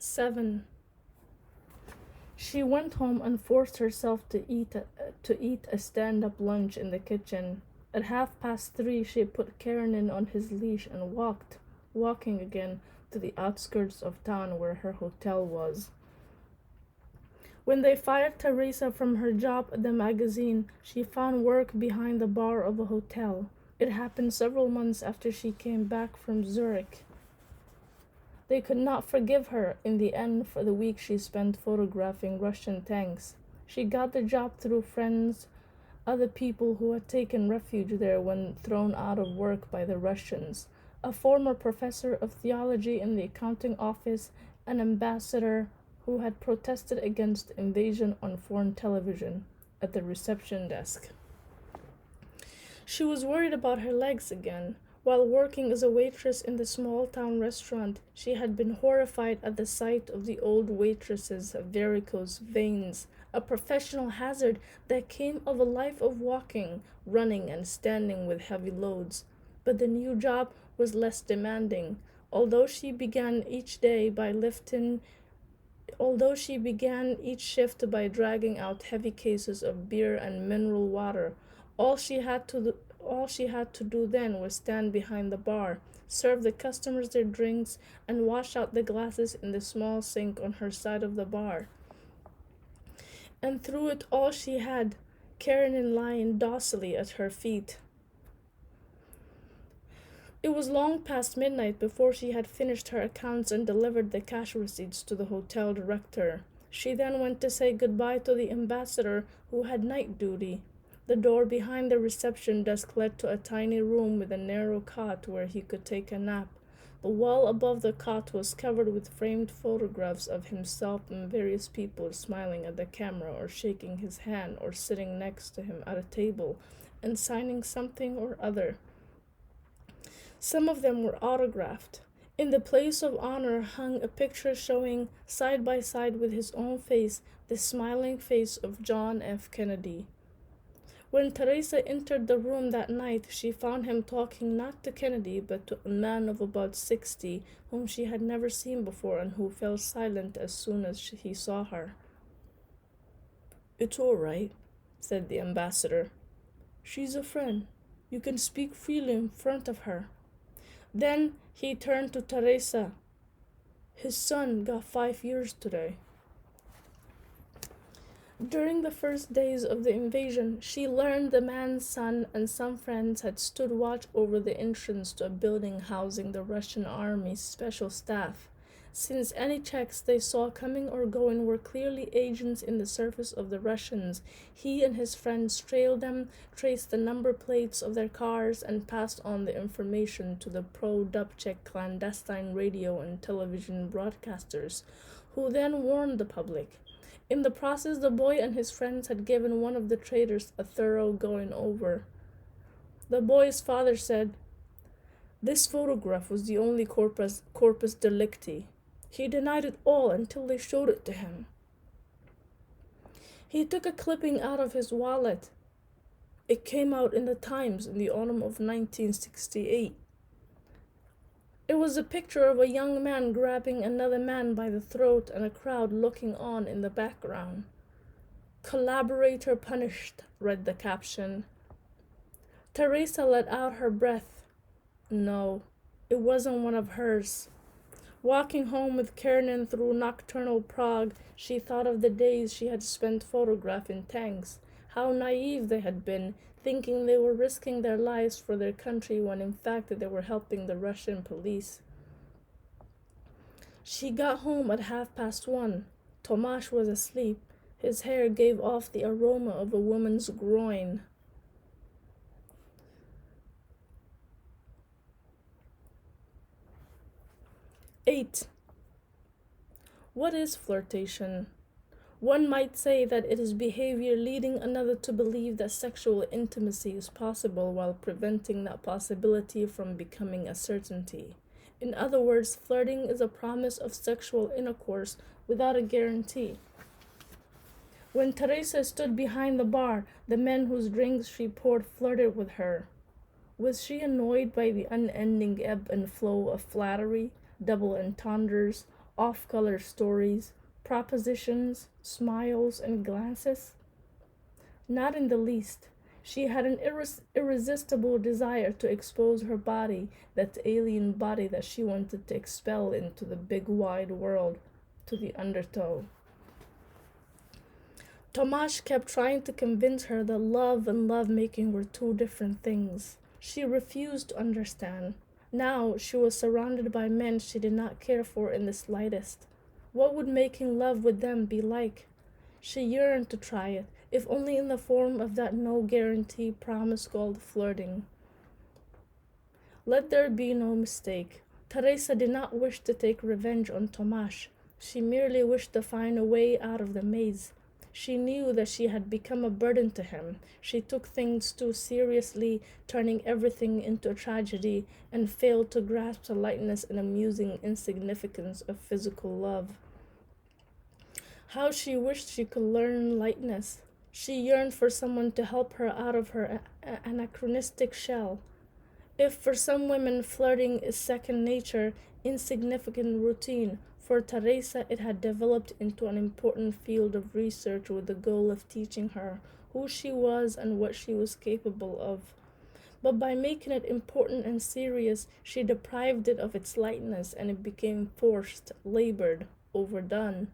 7. She went home and forced herself to eat a stand-up lunch in the kitchen. At 3:30, she put Karen on his leash and walking again to the outskirts of town where her hotel was. When they fired Teresa from her job at the magazine, she found work behind the bar of a hotel. It happened several months after she came back from Zurich. They could not forgive her in the end for the week she spent photographing Russian tanks. She got the job through friends, other people who had taken refuge there when thrown out of work by the Russians, a former professor of theology in the accounting office, an ambassador who had protested against invasion on foreign television at the reception desk. She was worried about her legs again. While working as a waitress in the small-town restaurant, she had been horrified at the sight of the old waitress's varicose veins, a professional hazard that came of a life of walking, running, and standing with heavy loads. But the new job was less demanding. Although she began each shift by dragging out heavy cases of beer and mineral water, all she had to do then was stand behind the bar, serve the customers their drinks, and wash out the glasses in the small sink on her side of the bar. And through it all she had Karen lying docilely at her feet. It was long past midnight before she had finished her accounts and delivered the cash receipts to the hotel director. She then went to say goodbye to the ambassador, who had night duty. The door behind the reception desk led to a tiny room with a narrow cot where he could take a nap. The wall above the cot was covered with framed photographs of himself and various people smiling at the camera or shaking his hand or sitting next to him at a table and signing something or other. Some of them were autographed. In the place of honor hung a picture showing, side by side with his own face, the smiling face of John F. Kennedy. When Teresa entered the room that night, she found him talking not to Kennedy, but to a man of about 60, whom she had never seen before and who fell silent as soon as he saw her. "It's all right," said the ambassador. "She's a friend. You can speak freely in front of her." Then he turned to Teresa. "His son got 5 years today." During the first days of the invasion, she learned the man's son and some friends had stood watch over the entrance to a building housing the Russian army's special staff. Since any Czechs they saw coming or going were clearly agents in the service of the Russians, he and his friends trailed them, traced the number plates of their cars, and passed on the information to the pro-Dubček clandestine radio and television broadcasters, who then warned the public. In the process, the boy and his friends had given one of the traitors a thorough going-over. The boy's father said, "This photograph was the only corpus delicti. He denied it all until they showed it to him." He took a clipping out of his wallet. It came out in the Times in the autumn of 1968. It was a picture of a young man grabbing another man by the throat and a crowd looking on in the background. "Collaborator punished," read the caption. Teresa let out her breath. No, it wasn't one of hers. Walking home with Kiernan through nocturnal Prague, she thought of the days she had spent photographing tanks, how naive they had been, thinking they were risking their lives for their country when in fact they were helping the Russian police. She got home at 1:30. Tomasz was asleep. His hair gave off the aroma of a woman's groin. 8. What is flirtation? One might say that it is behavior leading another to believe that sexual intimacy is possible while preventing that possibility from becoming a certainty. In other words, flirting is a promise of sexual intercourse without a guarantee. When Teresa stood behind the bar, the men whose drinks she poured flirted with her. Was she annoyed by the unending ebb and flow of flattery, double entendres, off-color stories, propositions, smiles, and glances? Not in the least. She had an irresistible desire to expose her body, that alien body that she wanted to expel into the big wide world, to the undertow. Tomasz kept trying to convince her that love and lovemaking were two different things. She refused to understand. Now she was surrounded by men she did not care for in the slightest. What would making love with them be like? She yearned to try it, if only in the form of that no guarantee promise called flirting. Let there be no mistake. Teresa did not wish to take revenge on Tomasz. She merely wished to find a way out of the maze. She knew that she had become a burden to him. She took things too seriously, turning everything into a tragedy, and failed to grasp the lightness and amusing insignificance of physical love. How she wished she could learn lightness. She yearned for someone to help her out of her anachronistic shell. If for some women flirting is second nature, insignificant routine, for Teresa it had developed into an important field of research with the goal of teaching her who she was and what she was capable of. But by making it important and serious, she deprived it of its lightness, and it became forced, labored, overdone.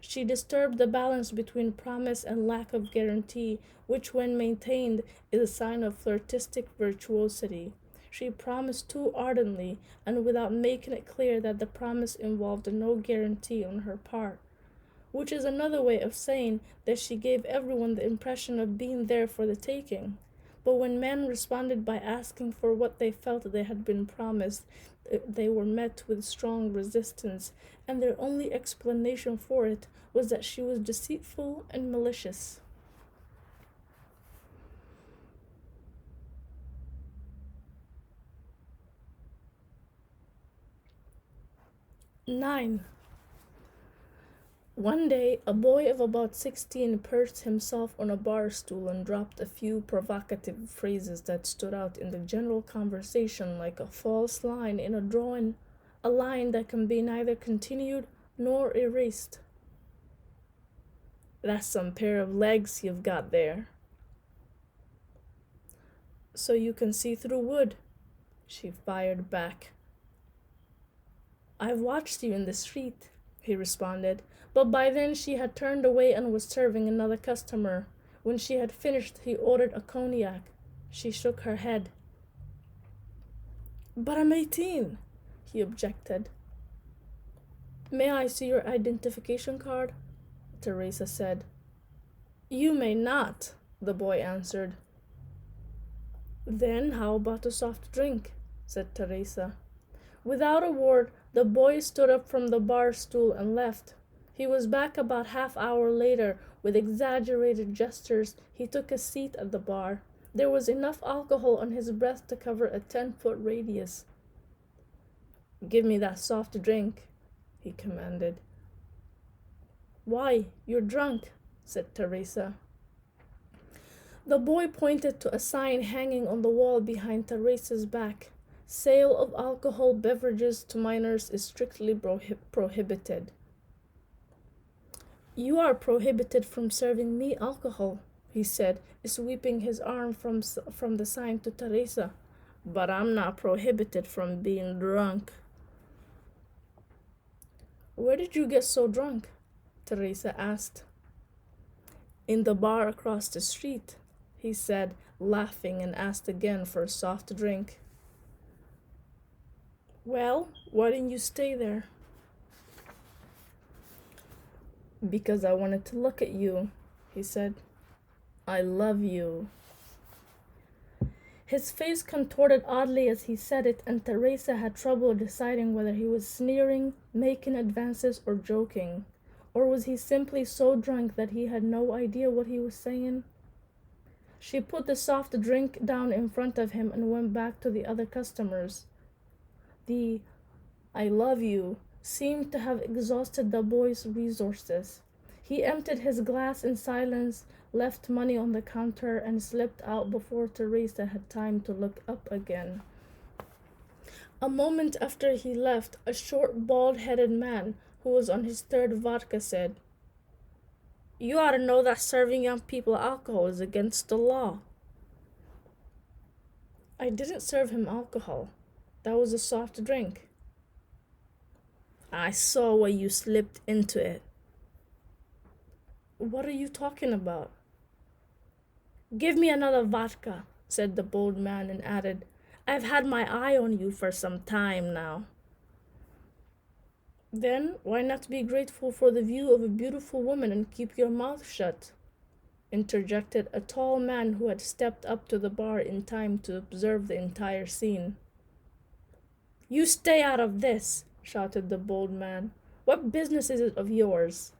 She disturbed the balance between promise and lack of guarantee, which when maintained is a sign of flirtistic virtuosity. She promised too ardently, and without making it clear that the promise involved no guarantee on her part, which is another way of saying that she gave everyone the impression of being there for the taking. But when men responded by asking for what they felt they had been promised, they were met with strong resistance, and their only explanation for it was that she was deceitful and malicious. Nine. One day, a boy of about 16 perched himself on a bar stool and dropped a few provocative phrases that stood out in the general conversation like a false line in a drawing, a line that can be neither continued nor erased. "That's some pair of legs you've got there." "So you can see through wood," she fired back. "I've watched you in the street," he responded, but by then she had turned away and was serving another customer. When she had finished, he ordered a cognac. She shook her head. "But I'm 18, he objected. "May I see your identification card?" Teresa said. "You may not," the boy answered. "Then how about a soft drink?" said Teresa. Without a word, the boy stood up from the bar stool and left. He was back about half-hour later. With exaggerated gestures, he took a seat at the bar. There was enough alcohol on his breath to cover a 10-foot radius. "Give me that soft drink," he commanded. "Why, you're drunk," said Teresa. The boy pointed to a sign hanging on the wall behind Teresa's back. "Sale of alcohol beverages to minors is strictly prohibited." "You are prohibited from serving me alcohol," he said, sweeping his arm from the sign to Teresa. "But I'm not prohibited from being drunk." "Where did you get so drunk?" Teresa asked. "In the bar across the street," he said, laughing, and asked again for a soft drink. "Well, why didn't you stay there?" "Because I wanted to look at you," he said. "I love you." His face contorted oddly as he said it, and Teresa had trouble deciding whether he was sneering, making advances, or joking. Or was he simply so drunk that he had no idea what he was saying? She put the soft drink down in front of him and went back to the other customers. The "I love you" seemed to have exhausted the boy's resources. He emptied his glass in silence, left money on the counter, and slipped out before Teresa had time to look up again. A moment after he left, a short, bald-headed man, who was on his third vodka, said, "You ought to know that serving young people alcohol is against the law." "I didn't serve him alcohol. That was a soft drink." "I saw where you slipped into it." "What are you talking about?" "Give me another vodka," said the bold man, and added, "I've had my eye on you for some time now." "Then why not be grateful for the view of a beautiful woman and keep your mouth shut?" interjected a tall man who had stepped up to the bar in time to observe the entire scene. "You stay out of this," shouted the bold man. "What business is it of yours?"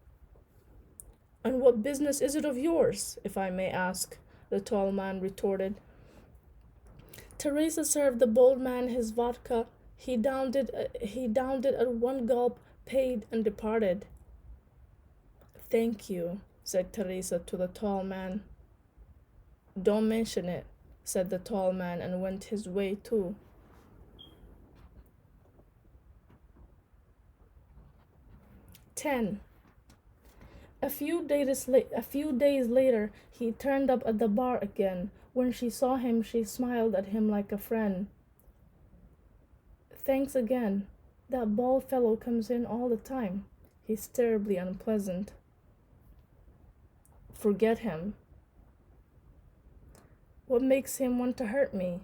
"And what business is it of yours, if I may ask?" the tall man retorted. Teresa served the bold man his vodka. He downed it at one gulp, paid, and departed. "Thank you," said Teresa to the tall man. "Don't mention it," said the tall man, and went his way too. 10. A few days later, he turned up at the bar again. When she saw him, she smiled at him like a friend. "Thanks again. That bald fellow comes in all the time. He's terribly unpleasant." "Forget him." "What makes him want to hurt me?"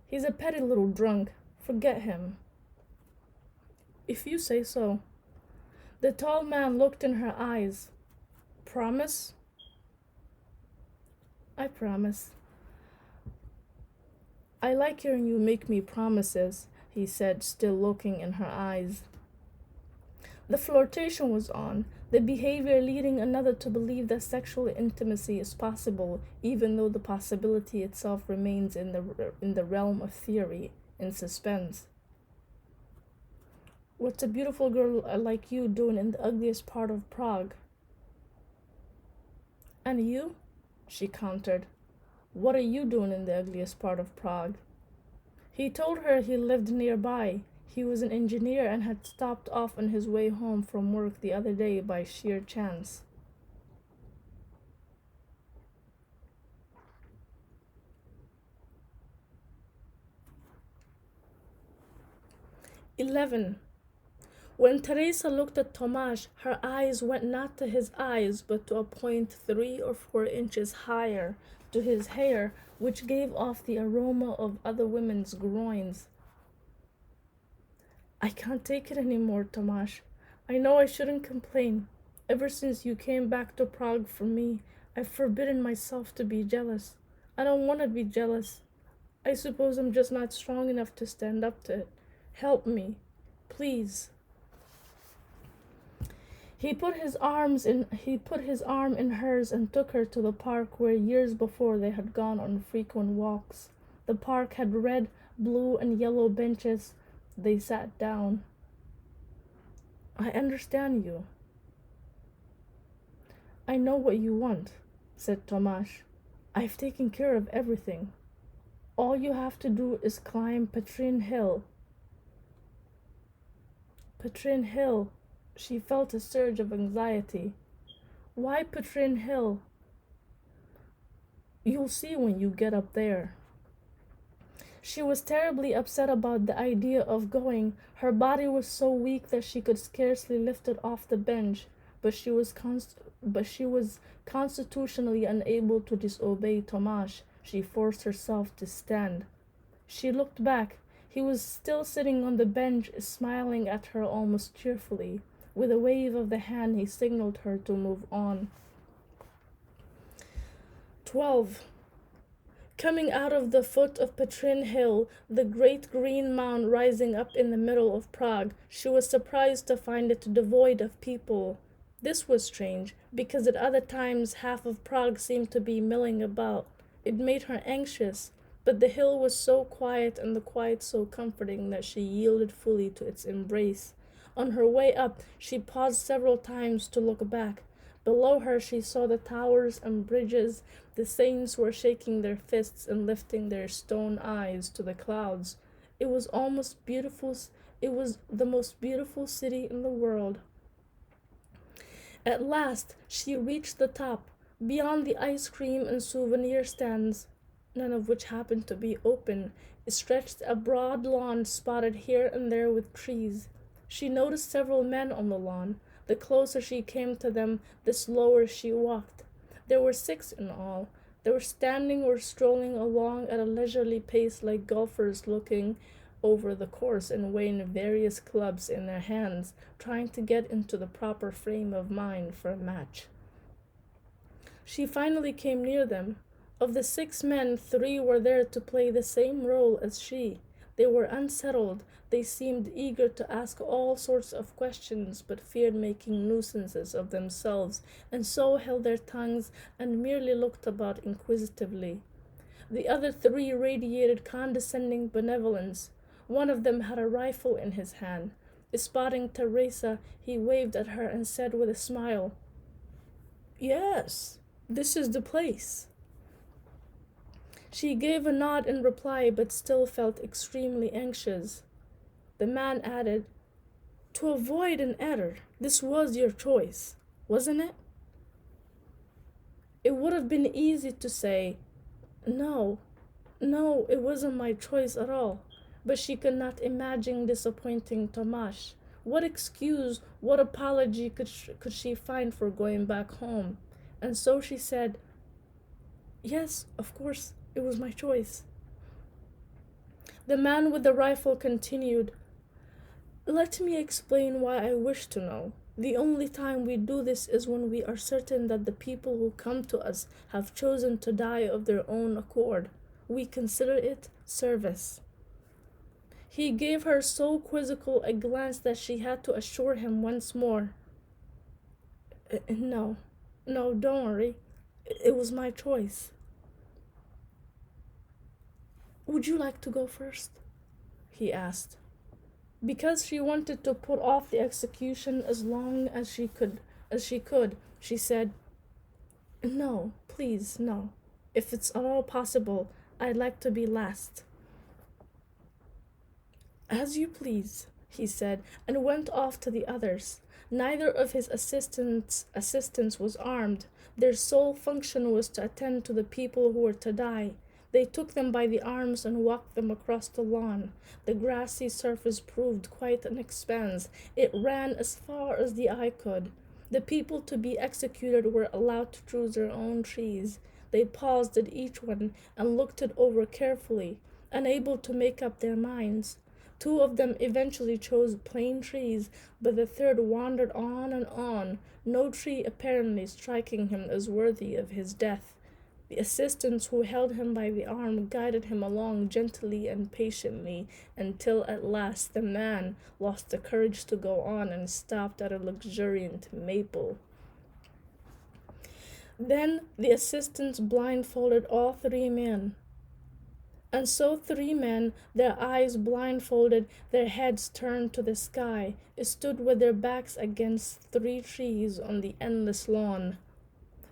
"He's a petty little drunk. Forget him." "If you say so." The tall man looked in her eyes. "Promise?" "I promise." "I like hearing you make me promises," he said, still looking in her eyes. The flirtation was on, the behavior leading another to believe that sexual intimacy is possible, even though the possibility itself remains in the realm of theory, in suspense. "What's a beautiful girl like you doing in the ugliest part of Prague?" "And you?" she countered. "What are you doing in the ugliest part of Prague?" He told her he lived nearby. He was an engineer and had stopped off on his way home from work the other day by sheer chance. "11. When Teresa looked at Tomasz, her eyes went not to his eyes, but to a point 3 or 4 inches higher, to his hair, which gave off the aroma of other women's groins. "I can't take it any more, Tomasz. I know I shouldn't complain. Ever since you came back to Prague for me, I've forbidden myself to be jealous. I don't want to be jealous. I suppose I'm just not strong enough to stand up to it. Help me, please." He put his arm in hers and took her to the park where years before they had gone on frequent walks. The park had red, blue, and yellow benches. They sat down. "I understand you." "I know what you want," said Tomasz. "I've taken care of everything. All you have to do is climb Petrin Hill." Petrin Hill. She felt a surge of anxiety. "Why Petrin Hill?" "You'll see when you get up there." She was terribly upset about the idea of going. Her body was so weak that she could scarcely lift it off the bench, but she was constitutionally unable to disobey Tomasz. She forced herself to stand. She looked back. He was still sitting on the bench, smiling at her almost cheerfully. With a wave of the hand, he signaled her to move on. 12. Coming out of the foot of Petrin Hill, the great green mound rising up in the middle of Prague, she was surprised to find it devoid of people. This was strange, because at other times half of Prague seemed to be milling about. It made her anxious, but the hill was so quiet and the quiet so comforting that she yielded fully to its embrace. On her way up, she paused several times to look back. Below her she saw the towers and bridges. The saints were shaking their fists and lifting their stone eyes to the clouds. It was almost beautiful. It was the most beautiful city in the world. At last she reached the top, beyond the ice cream and souvenir stands, none of which happened to be open. Stretched a broad lawn spotted here and there with trees. She noticed several men on the lawn. The closer she came to them, the slower she walked. There were 6 in all. They were standing or strolling along at a leisurely pace like golfers looking over the course and weighing various clubs in their hands, trying to get into the proper frame of mind for a match. She finally came near them. Of the 6 men, 3 were there to play the same role as she. They were unsettled. They seemed eager to ask all sorts of questions, but feared making nuisances of themselves, and so held their tongues and merely looked about inquisitively. The other 3 radiated condescending benevolence. One of them had a rifle in his hand. Spotting Teresa, he waved at her and said with a smile, "Yes, this is the place." She gave a nod in reply, but still felt extremely anxious. The man added, "To avoid an error, this was your choice, wasn't it?" It would have been easy to say, "No, no, it wasn't my choice at all," but she could not imagine disappointing Tomasz. What excuse, what apology could she find for going back home? And so she said, "Yes, of course, it was my choice." The man with the rifle continued, "Let me explain why I wish to know. The only time we do this is when we are certain that the people who come to us have chosen to die of their own accord. We consider it service." He gave her so quizzical a glance that she had to assure him once more, No, no, don't worry. It was my choice." "Would you like to go first?" he asked. Because she wanted to put off the execution as long as she could, she said, "No, please, no. If it's at all possible, I'd like to be last." "As you please," he said, and went off to the others. Neither of his assistants was armed. Their sole function was to attend to the people who were to die. They took them by the arms and walked them across the lawn. The grassy surface proved quite an expanse. It ran as far as the eye could. The people to be executed were allowed to choose their own trees. They paused at each one and looked it over carefully, unable to make up their minds. 2 of them eventually chose plain trees, but the third wandered on, no tree apparently striking him as worthy of his death. The assistants who held him by the arm guided him along gently and patiently until at last the man lost the courage to go on and stopped at a luxuriant maple. Then the assistants blindfolded all 3 men. And so 3 men, their eyes blindfolded, their heads turned to the sky, stood with their backs against 3 trees on the endless lawn.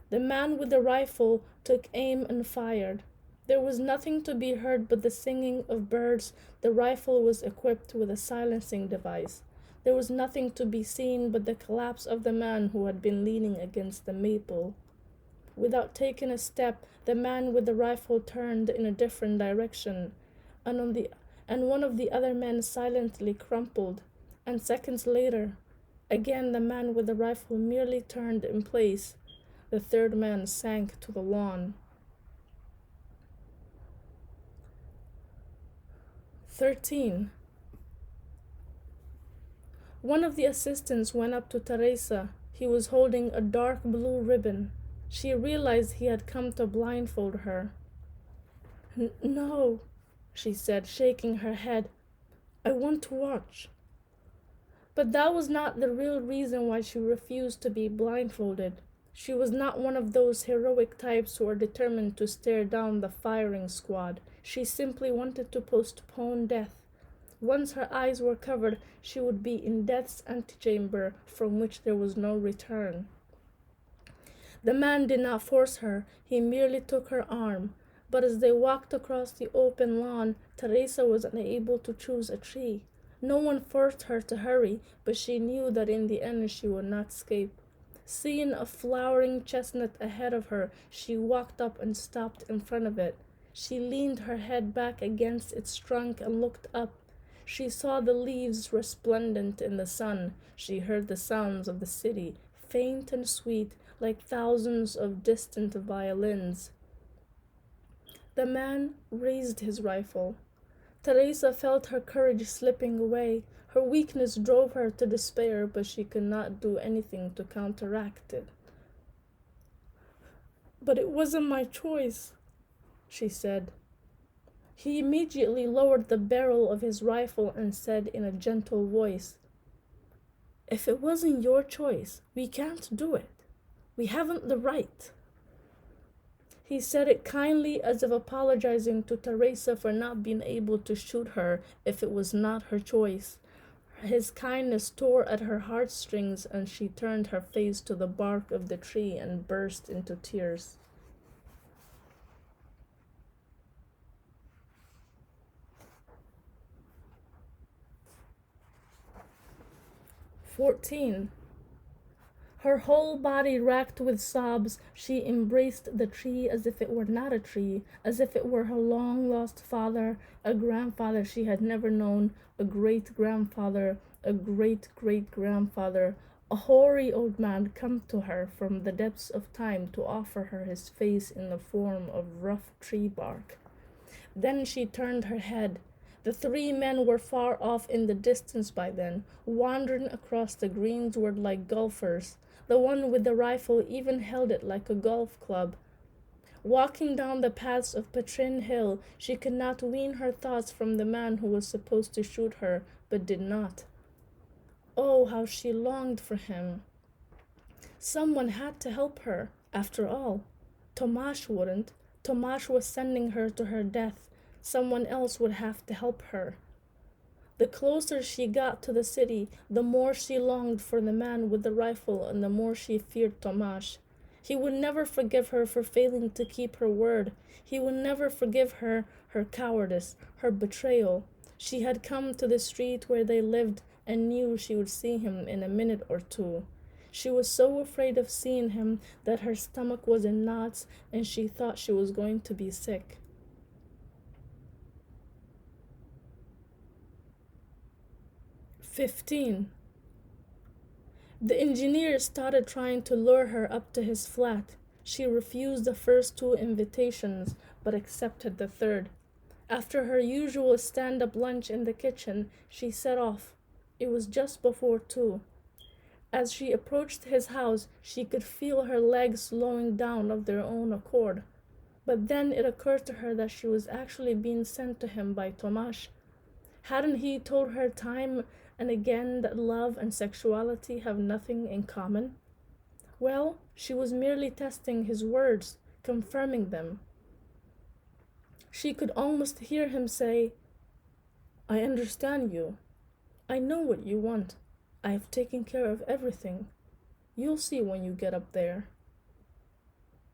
The man with the rifle took aim and fired. There was nothing to be heard but the singing of birds. The rifle was equipped with a silencing device. There was nothing to be seen but the collapse of the man who had been leaning against the maple. Without taking a step, the man with the rifle turned in a different direction, and one of the other men silently crumpled. And seconds later, again the man with the rifle merely turned in place. The third man sank to the lawn. 13. One of the assistants went up to Teresa. He was holding a dark blue ribbon. She realized he had come to blindfold her. "No," she said, shaking her head. "I want to watch." But that was not the real reason why she refused to be blindfolded. She was not one of those heroic types who are determined to stare down the firing squad. She simply wanted to postpone death. Once her eyes were covered, she would be in death's antechamber from which there was no return. The man did not force her, he merely took her arm. But as they walked across the open lawn, Teresa was unable to choose a tree. No one forced her to hurry, but she knew that in the end she would not escape. Seeing a flowering chestnut ahead of her, she walked up and stopped in front of it. She leaned her head back against its trunk and looked up. She saw the leaves resplendent in the sun. She heard the sounds of the city, faint and sweet, like thousands of distant violins. The man raised his rifle. Teresa felt her courage slipping away. Her weakness drove her to despair, but she could not do anything to counteract it. "But it wasn't my choice," she said. He immediately lowered the barrel of his rifle and said in a gentle voice, "If it wasn't your choice, we can't do it. We haven't the right." He said it kindly, as if apologizing to Teresa for not being able to shoot her if it was not her choice. His kindness tore at her heartstrings, and she turned her face to the bark of the tree and burst into tears. "14. Her whole body racked with sobs, she embraced the tree as if it were not a tree, as if it were her long-lost father, a grandfather she had never known, a great-grandfather, a great-great-grandfather, a hoary old man come to her from the depths of time to offer her his face in the form of rough tree bark. Then she turned her head. The three men were far off in the distance by then, wandering across the greensward like golfers. The one with the rifle even held it like a golf club. Walking down the paths of Patrin Hill, she could not wean her thoughts from the man who was supposed to shoot her, but did not. Oh, how she longed for him. Someone had to help her, after all. Tomasz wouldn't. Tomasz was sending her to her death. Someone else would have to help her. The closer she got to the city, the more she longed for the man with the rifle and the more she feared Tomasz. He would never forgive her for failing to keep her word. He would never forgive her her cowardice, her betrayal. She had come to the street where they lived and knew she would see him in a minute or two. She was so afraid of seeing him that her stomach was in knots and she thought she was going to be sick. 15. The engineer started trying to lure her up to his flat. She refused the first two invitations, but accepted the third. After her usual stand-up lunch in the kitchen, she set off. It was just before 2. As she approached his house, she could feel her legs slowing down of their own accord. But then it occurred to her that she was actually being sent to him by Tomasz. Hadn't he told her time and again that love and sexuality have nothing in common? Well, she was merely testing his words, confirming them. She could almost hear him say, "I understand you. I know what you want. I have taken care of everything. You'll see when you get up there."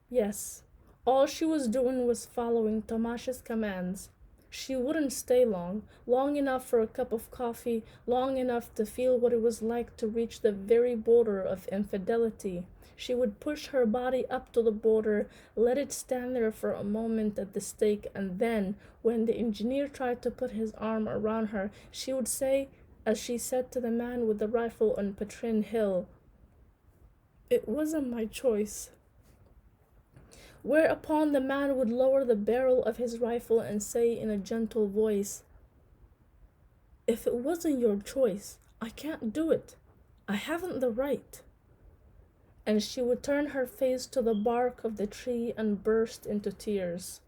Yes, all she was doing was following Tomasz's commands. She wouldn't stay long enough for a cup of coffee, long enough to feel what it was like to reach the very border of infidelity. She would push her body up to the border, let it stand there for a moment at the stake, and then, when the engineer tried to put his arm around her, she would say, as she said to the man with the rifle on Patrin Hill, "It wasn't my choice." Whereupon the man would lower the barrel of his rifle and say in a gentle voice, "If it wasn't your choice, I can't do it. I haven't the right." And she would turn her face to the bark of the tree and burst into tears.